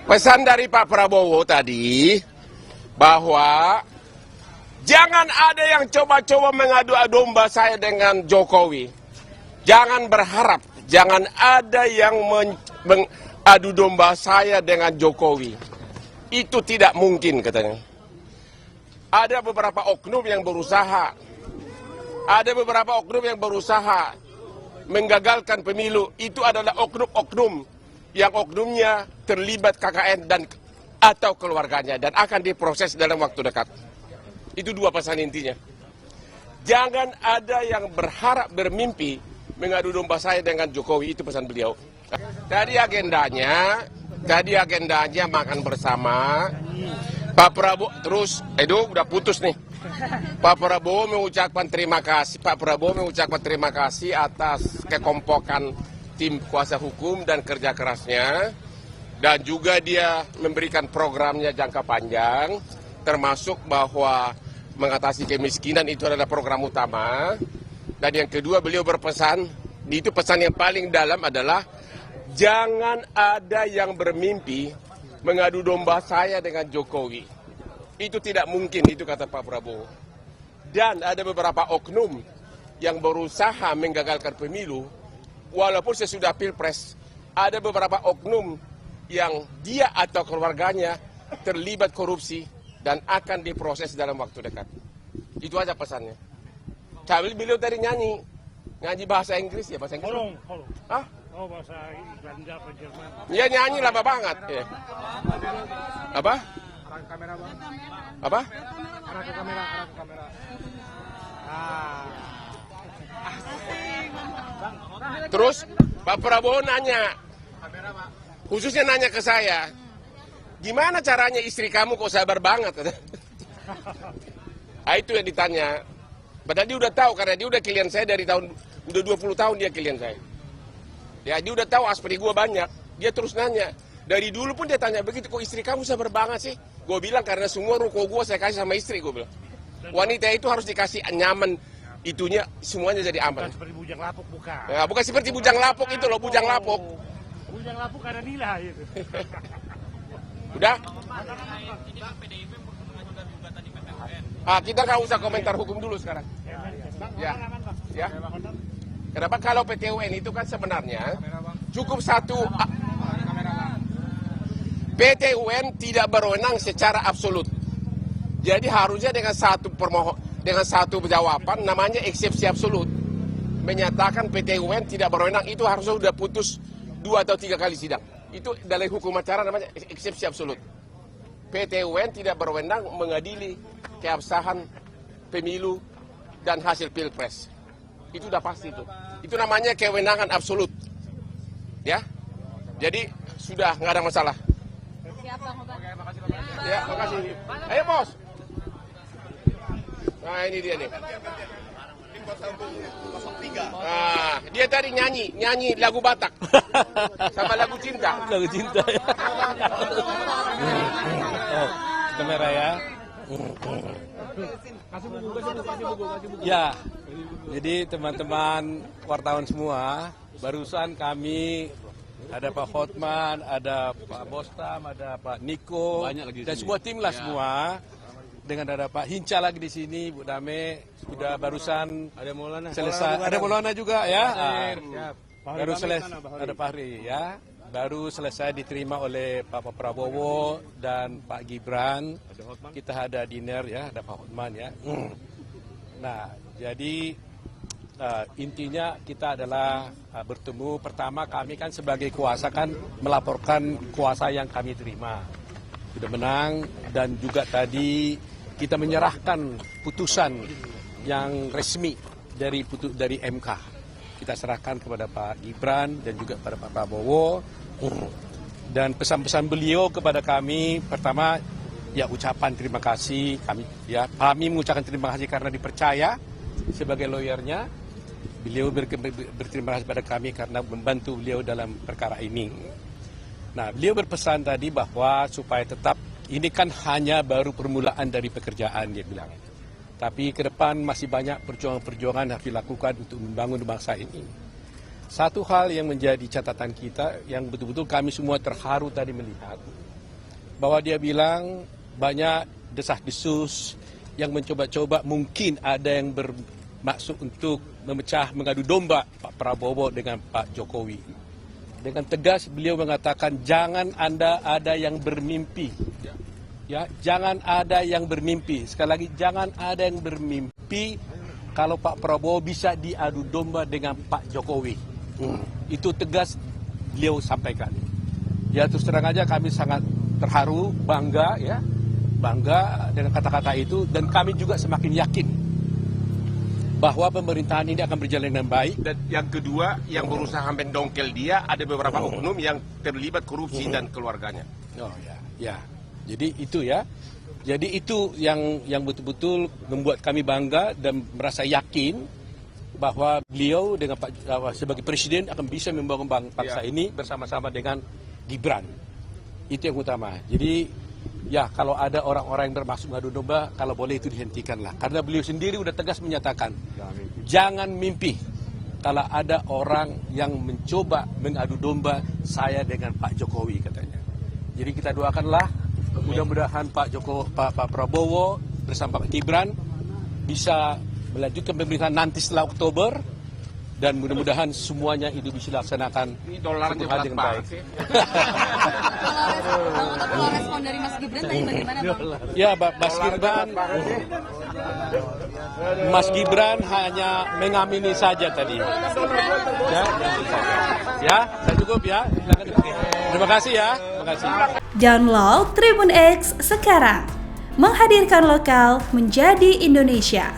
Pesan dari Pak Prabowo tadi bahwa jangan ada yang coba-coba mengadu domba saya dengan Jokowi. Jangan berharap, jangan ada yang mengadu domba saya dengan Jokowi. Itu tidak mungkin katanya. Ada beberapa oknum yang berusaha. Ada beberapa oknum yang berusaha menggagalkan pemilu. Itu adalah oknum-oknum yang oknumnya terlibat KKN dan atau keluarganya dan akan diproses dalam waktu dekat. Itu dua pesan intinya. Jangan ada yang berharap bermimpi mengadu domba saya dengan Jokowi, itu pesan beliau. Tadi agendanya makan bersama. Pak Prabowo terus, udah putus nih. Pak Prabowo mengucapkan terima kasih atas kekompokan tim kuasa hukum dan kerja kerasnya, dan juga dia memberikan programnya jangka panjang, termasuk bahwa mengatasi kemiskinan itu adalah program utama. Dan yang kedua beliau berpesan, itu pesan yang paling dalam adalah jangan ada yang bermimpi mengadu domba saya dengan Jokowi. Itu tidak mungkin, itu kata Pak Prabowo. Dan ada beberapa oknum yang berusaha menggagalkan pemilu. Walaupun sesudah Pilpres, ada beberapa oknum yang dia atau keluarganya terlibat korupsi dan akan diproses dalam waktu dekat. Itu aja pesannya. Sambil beliau tadi nyanyi bahasa Inggris ya, bahasa Inggris. Halo. Hah? Oh, bahasa Belanda apa Jerman. Ya nyanyi lama banget. Ya. Apa? Arah ke kamera, Bang. Apa? Arah ke kamera. Terus Pak Prabowo nanya, khususnya nanya ke saya, gimana caranya istri kamu kok sabar banget? Nah, itu yang ditanya. Padahal dia udah tahu, karena dia udah klien saya dari tahun, udah 20 tahun dia klien saya. Ya, dia udah tahu aspek gue banyak. Dia terus nanya. Dari dulu pun dia tanya begitu, kok istri kamu sabar banget sih? Gue bilang karena semua ruko gue saya kasih sama istri, gue bilang. Wanita itu harus dikasih nyaman, itunya semuanya jadi aman. Bukan seperti bujang lapuk, bukan. Ya, bukan seperti bujang lapuk itu loh, bujang lapuk. Bujang lapuk ada nilai itu. Udah? Kita nggak usah komentar hukum dulu sekarang. Ya. Kenapa? Kalau PT UN itu kan sebenarnya cukup satu. PT UN tidak berwenang secara absolut. Jadi harusnya dengan satu jawaban namanya eksepsi absolut. Menyatakan PT UN tidak berwenang, itu harusnya sudah putus 2 atau 3 kali sidang. Itu dalam hukum acara namanya eksepsi absolut. PT UN tidak berwenang mengadili keabsahan pemilu dan hasil Pilpres. Itu udah pasti itu. Itu namanya kewenangan absolut. Ya. Jadi sudah nggak ada masalah. Ya, makasih. Ayo, Bos. Nah, ini dia nih. Nah, dia tadi nyanyi lagu Batak. Sama lagu cinta. Lagu cinta ya. Oh, kamera ya. Ya, jadi teman-teman wartawan semua, barusan kami ada Pak Hotman, ada Pak Bostam, ada Pak Niko, dan semua tim lah semua. Dengan ada Pak Hinca lagi di sini, Bu Dame, sudah barusan selesai. Ada Maulana juga ya. Baru selesai, ada Fahri ya. Baru selesai diterima oleh Pak Prabowo dan Pak Gibran. Kita ada dinner ya, ada Pak Hotman ya. Nah, jadi intinya kita adalah bertemu. Pertama kami kan sebagai kuasa kan melaporkan kuasa yang kami terima. Sudah menang dan juga tadi kita menyerahkan putusan yang resmi dari MK. Kita serahkan kepada Pak Gibran dan juga kepada Pak Prabowo. Dan pesan-pesan beliau kepada kami, pertama ya ucapan terima kasih. Kami mengucapkan terima kasih karena dipercaya sebagai lawyernya. Beliau berterima kasih pada kami karena membantu beliau dalam perkara ini. Nah, beliau berpesan tadi bahwa supaya tetap, ini kan hanya baru permulaan dari pekerjaan, dia bilang. Tapi ke depan masih banyak perjuangan-perjuangan harus dilakukan untuk membangun bangsa ini. Satu hal yang menjadi catatan kita, yang betul-betul kami semua terharu tadi melihat, bahwa dia bilang banyak desas-desus yang mencoba-coba mungkin ada yang bermaksud untuk mengadu domba Pak Prabowo dengan Pak Jokowi. Dengan tegas beliau mengatakan jangan Anda ada yang bermimpi. Ya, jangan ada yang bermimpi. Sekali lagi jangan ada yang bermimpi kalau Pak Prabowo bisa diadu domba dengan Pak Jokowi. Itu tegas beliau sampaikan. Ya terus terang aja kami sangat terharu, bangga ya. Bangga dengan kata-kata itu dan kami juga semakin yakin bahwa pemerintahan ini akan berjalan dengan baik. Dan yang kedua, yang berusaha mendongkel dia, ada beberapa oknum yang terlibat korupsi dan keluarganya. Oh ya, ya. Jadi itu ya. Jadi itu yang betul-betul membuat kami bangga dan merasa yakin bahwa beliau dengan sebagai presiden akan bisa membangun bangsa ini bersama-sama dengan Gibran. Itu yang utama. Jadi ya kalau ada orang-orang yang bermaksud mengadu domba, kalau boleh itu dihentikanlah. Karena beliau sendiri sudah tegas menyatakan, jangan mimpi kalau ada orang yang mencoba mengadu domba saya dengan Pak Jokowi katanya. Jadi kita doakanlah mudah-mudahan Pak Prabowo bersama Pak Gibran bisa melanjutkan pemerintahan nanti setelah Oktober dan mudah-mudahan semuanya itu bisa dilaksanakan Dolarnya dengan baik. Kalau respon dari Mas Gibran tadi bagaimana Bang? Ya, Mas Gibran hanya mengamini saja tadi. Ya, saya cukup ya. Terima kasih ya. Terima kasih. Download Tribun X sekarang, menghadirkan lokal menjadi Indonesia.